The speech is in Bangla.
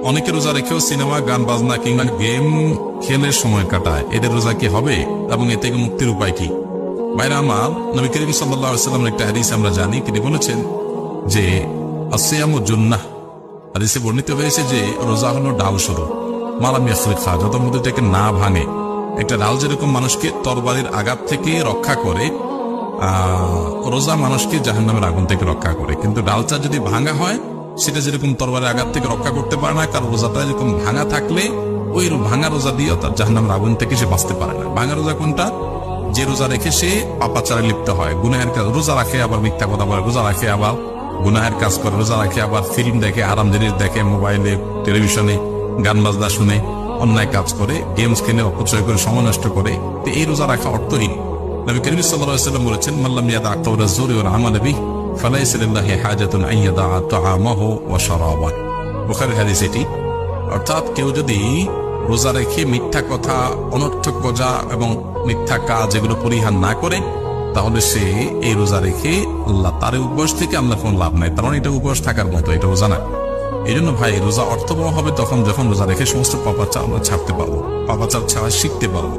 অনেকে রোজা রেখেও সিনেমা, গান বাজনা কিংবা গেম খেলে সময় কাটায়। এদের রোজা কি হবে এবং এ থেকে মুক্তির উপায় কি? ভাইরা আমার, নবী করিম সাল্লাল্লাহু আলাইহি ওয়াসাল্লামের একটা হাদিস আমরা জানি, তিনি বলেছেন যে আসিয়ামু জুন্নাহ। হাদিসে বর্ণিত হয়েছে যে রোজা হলো ডাল স্বরূপ, মালাম ইয়াসরিখা, যত মধ্যে থেকে না ভাঙে। একটা ডাল যেরকম মানুষকে তরবারির আঘাত থেকে রক্ষা করে, রোজা মানুষকে জাহান্নামের আগুন থেকে রক্ষা করে। কিন্তু ডালটা যদি ভাঙা হয়, সেটা যেরকম তরবারির আঘাত থেকে রক্ষা করতে পারে না, কারণ রোজাটা যেরকম ভাঙা থাকলে ওই ভাঙা রোজা দিয়ে তার জাহান্নামের আগুন থেকে সে বাঁচতে পারে না। ভাঙা রোজা কোনটা? যে রোজা রেখে সে পাপাচারে লিপ্ত হয়, গুনাহের কাজ। রোজা রাখে আবার মিথ্যা কথা বলে, রোজা রাখে আবার গুনাহের কাজ করে, রোজা রাখে আবার ফিল্ম দেখে, আরাম জিনিস দেখে, মোবাইলে টেলিভিশনে গান বাজনা শুনে, অন্যায় কাজ করে, গেমস খেলে, অপচয় করে, সময় নষ্ট করে। তো এই রোজা রাখা অর্থহীন। নবী করিম সাল্লাল্লাহু আলাইহি ওয়াসাল্লাম বলেছেন, মাল্লাম ইয়াদা কাওলা যুরি ওয়াল আমাল বিহি ফালাইসা লিল্লাহি হাজাতুন আন ইয়াদা তাআমাহু ওয়া শারাবাহু। বুখারীর হাদিস এটি। অর্থাৎ কেউ যদি রোজা রেখে মিথ্যা কথা, অনর্থক কথা এবং মিথ্যা কাজ এগুলো পরিহার না করে, তাহলে সে এই রোজা রেখে আল্লাহ তার উপবাস থেকে আমরা কোনো লাভ নাই, কারণ এটা উপবাস থাকার মতো, এটা রোজা না। এই জন্য ভাই, রোজা অর্থবহ হবে তখন যখন রোজা রেখে সমস্ত পাপাচার আমরা ছাড়তে পারবো, পাপাচার ছাড়া শিখতে পারবো।